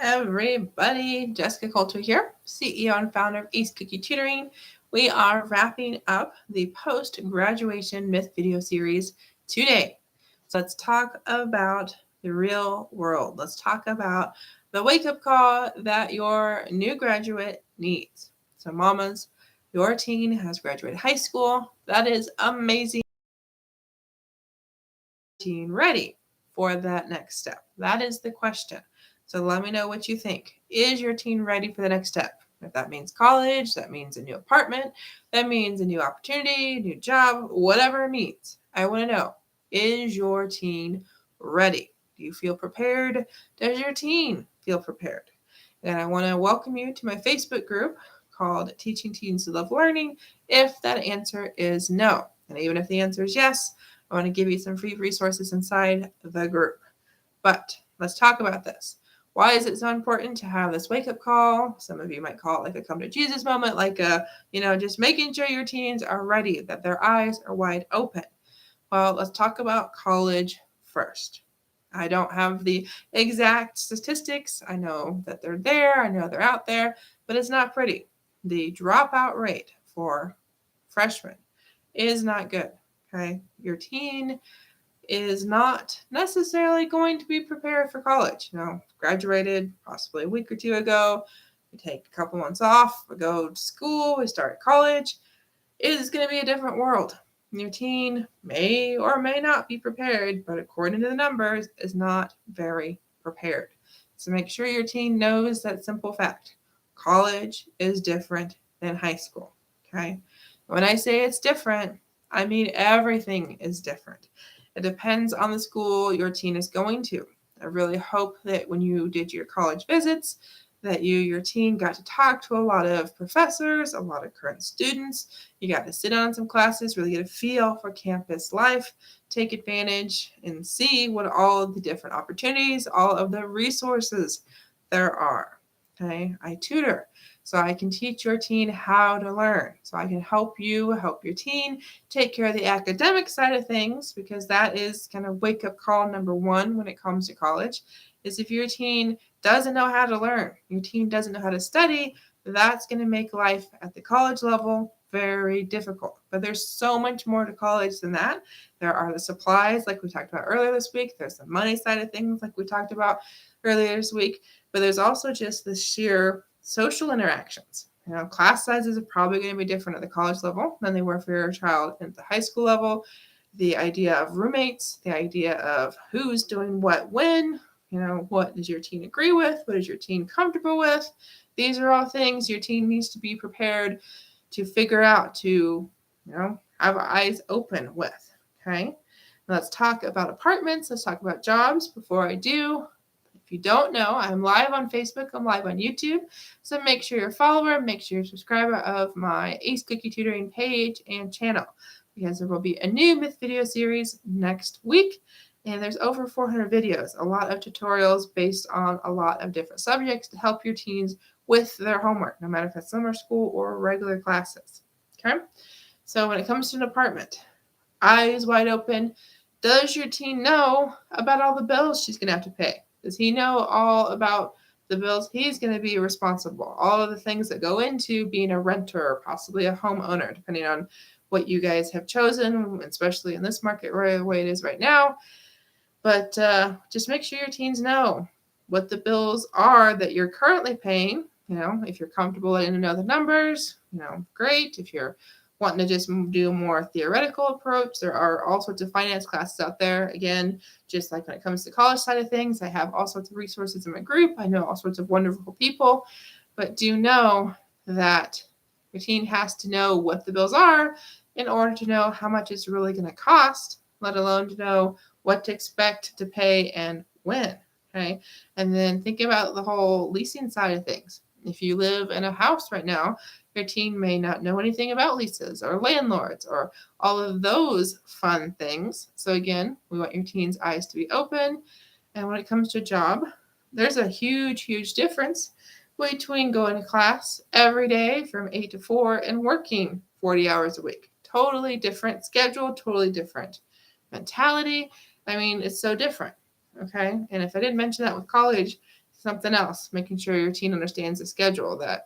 everybody. Jessica Coulter here, CEO and founder of Ace Cookie Tutoring. We are wrapping up the post-graduation myth video series today. So let's talk about the real world. Let's talk about the wake-up call that your new graduate needs. So mamas, your teen has graduated high school. That is amazing. Teen ready for that next step? That is the question. So let me know what you think. Is your teen ready for the next step? If that means college, that means a new apartment, that means a new opportunity, new job, whatever it means. I want to know, is your teen ready? Do you feel prepared? Does your teen feel prepared? And I want to welcome you to my Facebook group called Teaching Teens to Love Learning if that answer is no. And even if the answer is yes, I want to give you some free resources inside the group. But let's talk about this. Why is it so important to have this wake-up call? Some of you might call it like a come to Jesus moment, like just making sure your teens are ready, that their eyes are wide open. Well, let's talk about college first. I don't have the exact statistics. I know that they're there. I know they're out there, but it's not pretty. The dropout rate for freshmen is not good. Okay, your teen is not necessarily going to be prepared for college. Graduated possibly a week or two ago. We take a couple months off, we go to school, we start college. It is going to be a different world. Your teen may or may not be prepared, but according to the numbers, is not very prepared. So make sure your teen knows that simple fact. College is different than high school. Okay. When I say it's different, I mean everything is different. It depends on the school your teen is going to. I really hope that when you did your college visits, that your teen got to talk to a lot of professors, a lot of current students. You got to sit on some classes, really get a feel for campus life, take advantage and see what all of the different opportunities, all of the resources there are. Okay, I tutor, so I can teach your teen how to learn. So I can help you, help your teen take care of the academic side of things, because that is kind of wake up call number one when it comes to college, is if your teen doesn't know how to learn, your teen doesn't know how to study, that's going to make life at the college level very difficult. But there's so much more to college than that. There are the supplies, like we talked about earlier this week. There's the money side of things, like we talked about earlier this week. But there's also just the sheer social interactions. Class sizes are probably going to be different at the college level than they were for your child at the high school level. The idea of roommates, the idea of who's doing what when, what does your teen agree with? What is your teen comfortable with? These are all things your teen needs to be prepared to figure out, to, have eyes open with. Okay. Now let's talk about apartments. Let's talk about jobs. Before I do, if you don't know, I'm live on Facebook. I'm live on YouTube. So make sure you're a follower. Make sure you're a subscriber of my Ace Cookie Tutoring page and channel, because there will be a new myth video series next week. And there's over 400 videos, a lot of tutorials based on a lot of different subjects to help your teens with their homework, no matter if it's summer school or regular classes. Okay? So when it comes to an apartment, eyes wide open. Does your teen know about all the bills she's going to have to pay? Does he know all about the bills he's going to be responsible? All of the things that go into being a renter or possibly a homeowner, depending on what you guys have chosen, especially in this market the way it is right now. But just make sure your teens know what the bills are that you're currently paying. If you're comfortable letting them know the numbers, great. If you're wanting to just do a more theoretical approach, there are all sorts of finance classes out there. Again, just like when it comes to college side of things, I have all sorts of resources in my group. I know all sorts of wonderful people, but do know that your teen has to know what the bills are in order to know how much it's really going to cost, let alone to know what to expect to pay and when. Okay. And then think about the whole leasing side of things. If you live in a house right now, your teen may not know anything about leases or landlords or all of those fun things. So again, we want your teen's eyes to be open. And when it comes to a job, there's a huge, huge difference between going to class every day from 8 to 4 and working 40 hours a week. Totally different schedule, totally different mentality. I mean, it's so different. Okay. And if I didn't mention that with college, something else, making sure your teen understands the schedule, that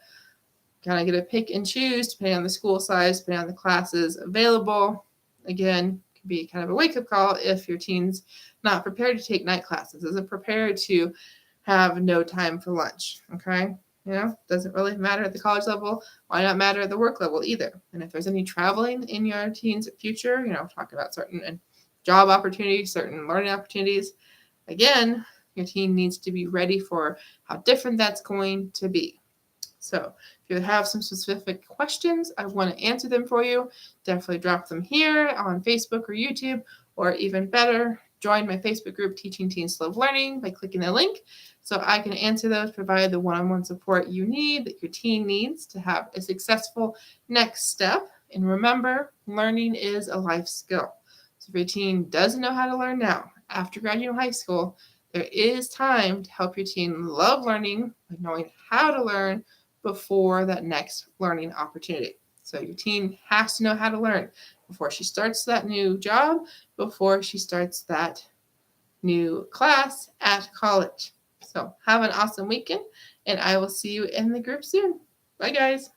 kind of get to pick and choose depending on the school size, depending on the classes available. Again, can be kind of a wake-up call if your teen's not prepared to take night classes, isn't prepared to have no time for lunch. Okay. Doesn't really matter at the college level. Why not matter at the work level either? And if there's any traveling in your teen's future, talking about certain job opportunities, certain learning opportunities, again, your teen needs to be ready for how different that's going to be. So if you have some specific questions, I want to answer them for you. Definitely drop them here on Facebook or YouTube, or even better, join my Facebook group, Teaching Teens Love Learning, by clicking the link so I can answer those, provide the one-on-one support you need, that your teen needs to have a successful next step. And remember, learning is a life skill. So if your teen doesn't know how to learn now, after graduating high school, there is time to help your teen love learning by knowing how to learn before that next learning opportunity. So your teen has to know how to learn before she starts that new job, before she starts that new class at college. So have an awesome weekend, and I will see you in the group soon. Bye, guys.